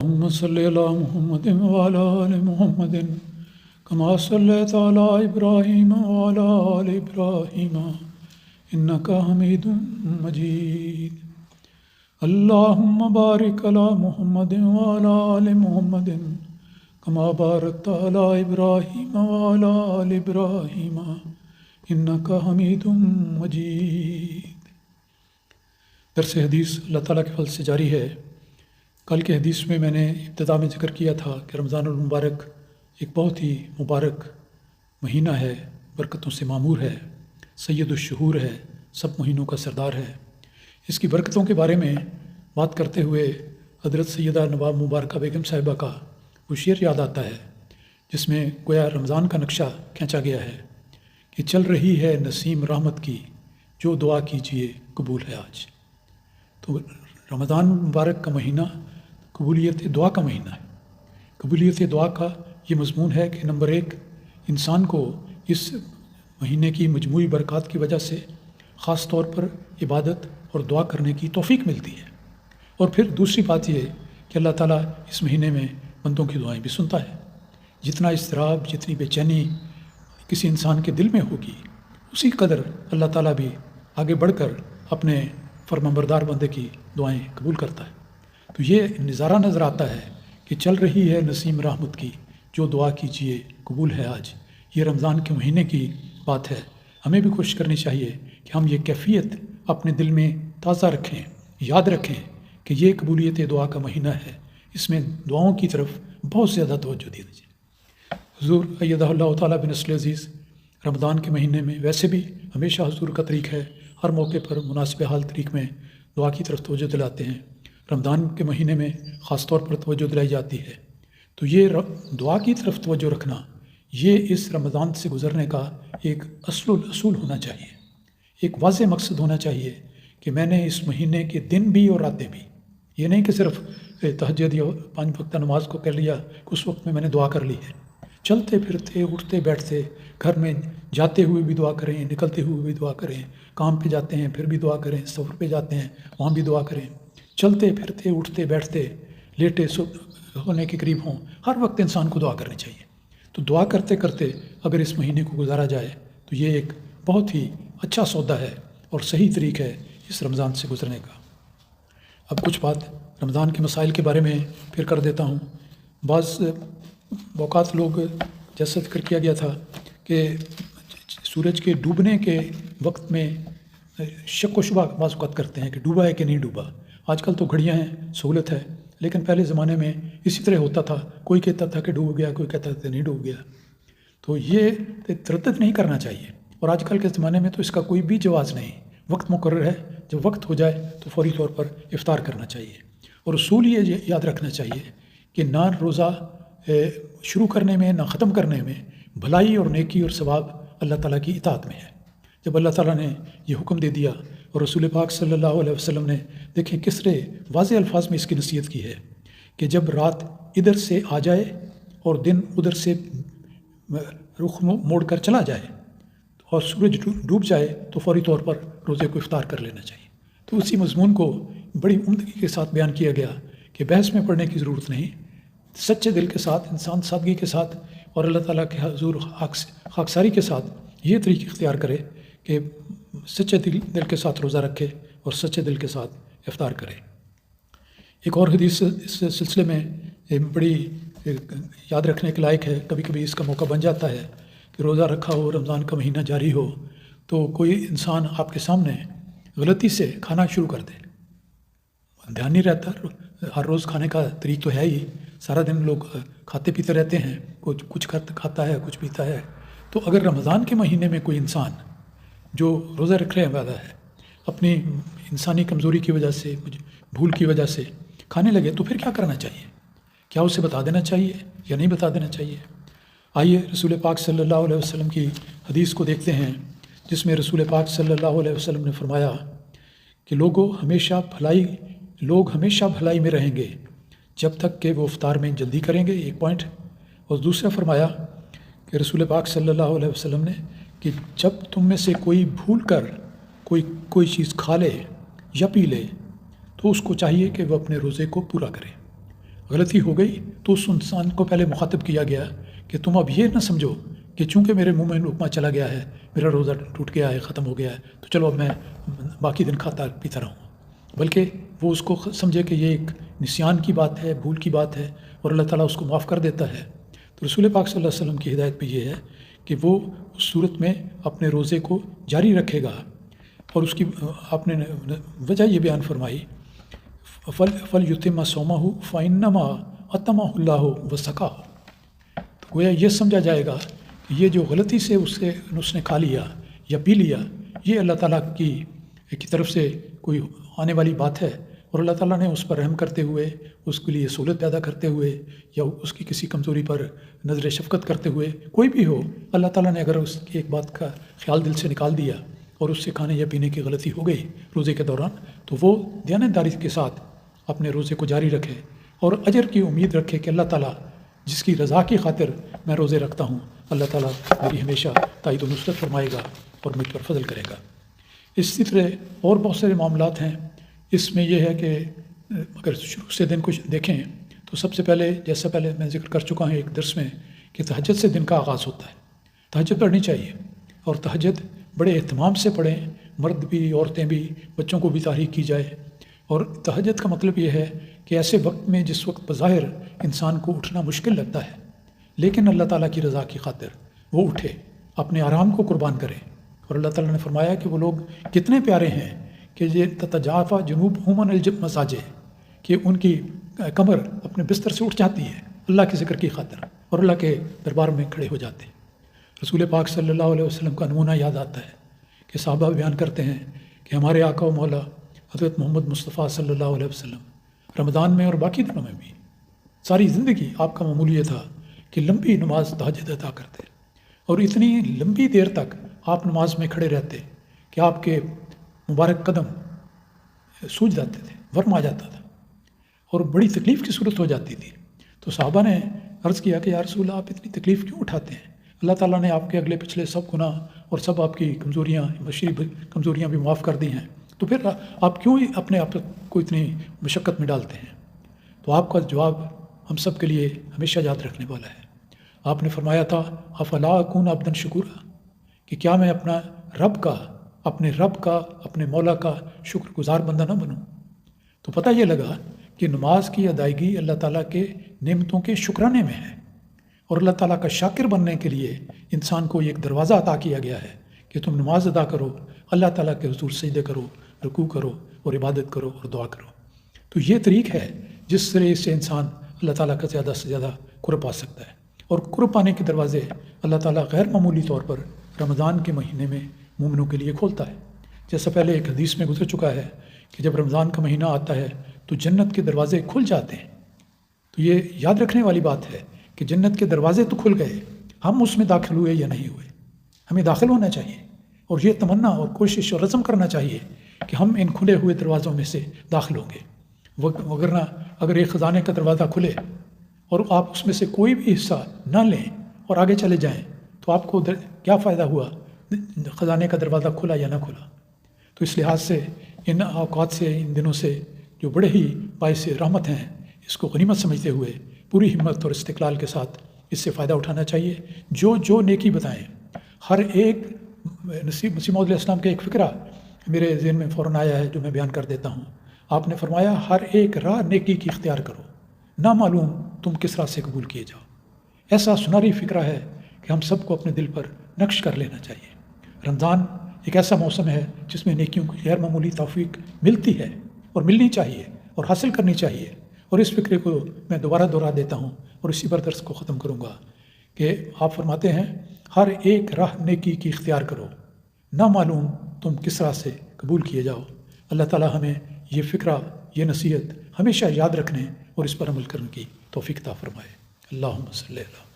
اللهم صل على محمد وعلى آل محمد كما صليت على إبراهيم وعلى آل إبراهيم إنك حميد مجيد. اللهم بارك على محمد وعلى آل محمد كما باركت على إبراهيم وعلى آل إبراهيم إنك حميد مجيد. درس حدیث اللہ تعالیٰ کے فضل سے جاری ہے. کل کے حدیث میں نے ابتدا میں ذکر کیا تھا کہ رمضان المبارک ایک بہت ہی مبارک مہینہ ہے، برکتوں سے معمور ہے، سید الشہور ہے، سب مہینوں کا سردار ہے. اس کی برکتوں کے بارے میں بات کرتے ہوئے حضرت سیدہ نواب مبارکہ بیگم صاحبہ کا وہ شعر یاد آتا ہے جس میں گویا رمضان کا نقشہ کھینچا گیا ہے کہ چل رہی ہے نسیم رحمت کی، جو دعا کیجئے قبول ہے آج. تو رمضان مبارک کا مہینہ قبولیت دعا کا مہینہ ہے. قبولیت دعا کا یہ مضمون ہے کہ نمبر ایک، انسان کو اس مہینے کی مجموعی برکات کی وجہ سے خاص طور پر عبادت اور دعا کرنے کی توفیق ملتی ہے. اور پھر دوسری بات یہ کہ اللہ تعالیٰ اس مہینے میں بندوں کی دعائیں بھی سنتا ہے. جتنا اضطراب، جتنی بے چینی کسی انسان کے دل میں ہوگی، اسی قدر اللہ تعالیٰ بھی آگے بڑھ کر اپنے فرمانبردار بندے کی دعائیں قبول کرتا ہے. تو یہ نظارہ نظر آتا ہے کہ چل رہی ہے نسیم رحمت کی، جو دعا کیجئے قبول ہے آج. یہ رمضان کے مہینے کی بات ہے. ہمیں بھی کوشش کرنی چاہیے کہ ہم یہ کیفیت اپنے دل میں تازہ رکھیں، یاد رکھیں کہ یہ قبولیت دعا کا مہینہ ہے. اس میں دعاؤں کی طرف بہت زیادہ توجہ دی جائے. حضور ایدہ اللہ تعالیٰ بنصر عزیز رمضان کے مہینے میں ویسے بھی ہمیشہ حضور کا طریق ہے، ہر موقع پر مناسب حال طریق میں دعا کی طرف توجہ دلاتے ہیں. رمضان کے مہینے میں خاص طور پر توجہ دلائی جاتی ہے. تو یہ دعا کی طرف توجہ رکھنا، یہ اس رمضان سے گزرنے کا ایک اصول ہونا چاہیے، ایک واضح مقصد ہونا چاہیے کہ میں نے اس مہینے کے دن بھی اور راتیں بھی، یہ نہیں کہ صرف تہجد یا 5 وقتہ نماز کو کر لیا کہ اس وقت میں نے دعا کر لی ہے. چلتے پھرتے، اٹھتے بیٹھتے، گھر میں جاتے ہوئے بھی دعا کریں، نکلتے ہوئے بھی دعا کریں، کام پہ جاتے ہیں پھر بھی دعا کریں، سفر پہ جاتے ہیں وہاں بھی دعا کریں. چلتے پھرتے، اٹھتے بیٹھتے، لیٹے ہونے کے قریب ہوں، ہر وقت انسان کو دعا کرنی چاہیے. تو دعا کرتے کرتے اگر اس مہینے کو گزارا جائے تو یہ ایک بہت ہی اچھا سودا ہے اور صحیح طریق ہے اس رمضان سے گزرنے کا. اب کچھ بات رمضان کے مسائل کے بارے میں پھر کر دیتا ہوں. بعض اوقات لوگ، جیسا ذکر کیا گیا تھا کہ سورج کے ڈوبنے کے وقت میں شک و شبہ بعض اوقات کرتے ہیں کہ ڈوبا ہے کہ نہیں ڈوبا. آج کل تو گھڑیاں ہیں، سہولت ہے، لیکن پہلے زمانے میں اسی طرح ہوتا تھا. کوئی کہتا تھا کہ ڈوب گیا، کوئی کہتا تھا کہ نہیں ڈوب گیا. تو یہ تردد نہیں کرنا چاہیے. اور آج کل کے زمانے میں تو اس کا کوئی بھی جواز نہیں. وقت مقرر ہے، جب وقت ہو جائے تو فوری طور پر افطار کرنا چاہیے. اور اصول یہ یاد رکھنا چاہیے کہ نہ روزہ شروع کرنے میں نہ ختم کرنے میں بھلائی اور نیکی اور ثواب اللہ تعالیٰ کی اطاعت میں ہے. جب اللہ تعالیٰ نے یہ حکم دے دیا اور رسول پاک صلی اللہ علیہ وسلم نے دیکھیں کس طرح واضح الفاظ میں اس کی نصیحت کی ہے کہ جب رات ادھر سے آ جائے اور دن ادھر سے رخ موڑ کر چلا جائے اور سورج ڈوب جائے تو فوری طور پر روزے کو افطار کر لینا چاہیے. تو اسی مضمون کو بڑی عمدگی کے ساتھ بیان کیا گیا کہ بحث میں پڑھنے کی ضرورت نہیں. سچے دل کے ساتھ، انسان سادگی کے ساتھ اور اللہ تعالیٰ کے حضور خاکساری کے ساتھ یہ طریقہ اختیار کرے کہ سچے دل کے ساتھ روزہ رکھے اور سچے دل کے ساتھ افطار کرے. ایک اور حدیث اس سلسلے میں بڑی یاد رکھنے کے لائق ہے. کبھی کبھی اس کا موقع بن جاتا ہے کہ روزہ رکھا ہو، رمضان کا مہینہ جاری ہو، تو کوئی انسان آپ کے سامنے غلطی سے کھانا شروع کر دے. دھیان نہیں رہتا، ہر روز کھانے کا طریق تو ہے ہی، سارا دن لوگ کھاتے پیتے رہتے ہیں، کچھ کھاتا ہے کچھ پیتا ہے. تو اگر رمضان کے مہینے میں کوئی انسان جو روزہ رکھنے والا ہے اپنی انسانی کمزوری کی وجہ سے، بھول کی وجہ سے کھانے لگے تو پھر کیا کرنا چاہیے؟ کیا اسے بتا دینا چاہیے یا نہیں بتا دینا چاہیے؟ آئیے رسول پاک صلی اللہ علیہ وسلم کی حدیث کو دیکھتے ہیں جس میں رسول پاک صلی اللہ علیہ وسلم نے فرمایا کہ لوگ ہمیشہ بھلائی میں رہیں گے جب تک کہ وہ افطار میں جلدی کریں گے. ایک پوائنٹ. اور دوسرا فرمایا کہ رسول پاک صلی اللہ علیہ وسلم نے کہ جب تم میں سے کوئی بھول کر کوئی چیز کھا لے یا پی لے تو اس کو چاہیے کہ وہ اپنے روزے کو پورا کرے. غلطی ہو گئی تو اس انسان کو پہلے مخاطب کیا گیا کہ تم اب یہ نہ سمجھو کہ چونکہ میرے منہ میں لقمہ چلا گیا ہے، میرا روزہ ٹوٹ گیا ہے، ختم ہو گیا ہے، تو چلو اب میں باقی دن کھاتا پیتا رہوں، بلکہ وہ اس کو سمجھے کہ یہ ایک نسیان کی بات ہے، بھول کی بات ہے، اور اللہ تعالیٰ اس کو معاف کر دیتا ہے۔ تو رسول پاک صلی اللہ علیہ وسلم کی ہدایت بھی یہ ہے کہ وہ اس صورت میں اپنے روزے کو جاری رکھے گا، اور اس کی آپ نے وجہ یہ بیان فرمائی، فل یتم صومہ فانما اطمہ اللہ وسقاہ، تو گویا یہ سمجھا جائے گا کہ یہ جو غلطی سے اس نے کھا لیا یا پی لیا، یہ اللہ تعالیٰ کی طرف سے کوئی آنے والی بات ہے، اور اللہ تعالیٰ نے اس پر رحم کرتے ہوئے، اس کے لیے سہولت پیدا کرتے ہوئے، یا اس کی کسی کمزوری پر نظر شفقت کرتے ہوئے، کوئی بھی ہو، اللہ تعالیٰ نے اگر اس کی ایک بات کا خیال دل سے نکال دیا اور اس سے کھانے یا پینے کی غلطی ہو گئی روزے کے دوران، تو وہ دیانتداری کے ساتھ اپنے روزے کو جاری رکھے اور اجر کی امید رکھے کہ اللہ تعالیٰ جس کی رضا کی خاطر میں روزے رکھتا ہوں، اللہ تعالیٰ میری ہمیشہ تائید و نصرت فرمائے گا اور مجھ پر فضل کرے گا۔ اسی طرح اور بہت سارے معاملات ہیں۔ اس میں یہ ہے کہ اگر شروع سے دن کو دیکھیں تو سب سے پہلے، جیسا پہلے میں ذکر کر چکا ہوں ایک درس میں، کہ تہجد سے دن کا آغاز ہوتا ہے۔ تہجد پڑھنی چاہیے، اور تہجد بڑے اہتمام سے پڑھیں، مرد بھی، عورتیں بھی، بچوں کو بھی تحریک کی جائے۔ اور تہجد کا مطلب یہ ہے کہ ایسے وقت میں جس وقت بظاہر انسان کو اٹھنا مشکل لگتا ہے، لیکن اللہ تعالیٰ کی رضا کی خاطر وہ اٹھے، اپنے آرام کو قربان کرے۔ اور اللہ تعالیٰ نے فرمایا کہ وہ لوگ کتنے پیارے ہیں کہ یہ تتجافا جنوبہم عن المضاجع، کہ ان کی کمر اپنے بستر سے اٹھ جاتی ہے اللہ کے ذکر کی خاطر، اور اللہ کے دربار میں کھڑے ہو جاتے ہیں۔ رسول پاک صلی اللہ علیہ وسلم کا نمونہ یاد آتا ہے کہ صحابہ بیان کرتے ہیں کہ ہمارے آقا و مولا حضرت محمد مصطفیٰ صلی اللہ علیہ وسلم رمضان میں اور باقی دنوں میں بھی ساری زندگی آپ کا معمول یہ تھا کہ لمبی نماز تہجد ادا کرتے، اور اتنی لمبی دیر تک آپ نماز میں کھڑے رہتے کہ آپ کے مبارک قدم سوج جاتے تھے، ورم آ جاتا تھا، اور بڑی تکلیف کی صورت ہو جاتی تھی۔ تو صحابہ نے عرض کیا کہ یا رسول اللہ، آپ اتنی تکلیف کیوں اٹھاتے ہیں؟ اللہ تعالیٰ نے آپ کے اگلے پچھلے سب گناہ اور سب آپ کی کمزوریاں، بشری کمزوریاں بھی معاف کر دی ہیں، تو پھر آپ کیوں اپنے آپ کو اتنی مشقت میں ڈالتے ہیں؟ تو آپ کا جواب ہم سب کے لیے ہمیشہ یاد رکھنے والا ہے۔ آپ نے فرمایا تھا افلا اکون عبدا شکورا، کہ کیا میں اپنے رب کا اپنے مولا کا شکر گزار بندہ نہ بنوں؟ تو پتہ یہ لگا کہ نماز کی ادائیگی اللہ تعالیٰ کے نعمتوں کے شکرانے میں ہے، اور اللہ تعالیٰ کا شاکر بننے کے لیے انسان کو ایک دروازہ عطا کیا گیا ہے کہ تم نماز ادا کرو، اللہ تعالیٰ کے حضور سجدے کرو، رکوع کرو اور عبادت کرو اور دعا کرو۔ تو یہ طریق ہے جس طرح سے انسان اللہ تعالیٰ کا زیادہ سے زیادہ قرب پا سکتا ہے، اور قرب پانے کے دروازے اللہ تعالیٰ غیر معمولی طور پر رمضان کے مہینے میں مومنوں کے لیے کھولتا ہے۔ جیسا پہلے ایک حدیث میں گزر چکا ہے کہ جب رمضان کا مہینہ آتا ہے تو جنت کے دروازے کھل جاتے ہیں۔ تو یہ یاد رکھنے والی بات ہے کہ جنت کے دروازے تو کھل گئے، ہم اس میں داخل ہوئے یا نہیں ہوئے، ہمیں داخل ہونا چاہیے، اور یہ تمنا اور کوشش اور عزم کرنا چاہیے کہ ہم ان کھلے ہوئے دروازوں میں سے داخل ہوں گے۔ وگرنہ اگر ایک خزانے کا دروازہ کھلے اور آپ اس میں سے کوئی بھی حصہ نہ لیں اور آگے چلے جائیں، تو آپ کو کیا فائدہ ہوا خزانے کا دروازہ کھلا یا نہ کھلا؟ تو اس لحاظ سے ان اوقات سے، ان دنوں سے جو بڑے ہی باعث رحمت ہیں، اس کو غنیمت سمجھتے ہوئے پوری ہمت اور استقلال کے ساتھ اس سے فائدہ اٹھانا چاہیے۔ جو نیکی بتائیں، ہر ایک مسیح موعود علیہ السلام کا ایک فقرہ میرے ذہن میں فوراً آیا ہے جو میں بیان کر دیتا ہوں۔ آپ نے فرمایا ہر ایک راہ نیکی کی اختیار کرو، نہ معلوم تم کس راہ سے قبول کیے جاؤ۔ ایسا سنہری فکرہ ہے کہ ہم سب کو اپنے دل پر نقش کر لینا چاہیے۔ رمضان ایک ایسا موسم ہے جس میں نیکیوں کی غیر معمولی توفیق ملتی ہے اور ملنی چاہیے اور حاصل کرنی چاہیے، اور اس فکرے کو میں دوبارہ دہرا دیتا ہوں اور اسی پر درس کو ختم کروں گا کہ آپ فرماتے ہیں ہر ایک راہ نیکی کی اختیار کرو، نہ معلوم تم کس راہ سے قبول کیے جاؤ۔ اللہ تعالیٰ ہمیں یہ فکرہ، یہ نصیحت ہمیشہ یاد رکھنے اور اس پر عمل کرنے کی توفیق عطا فرمائے۔ اللہم صلی اللہ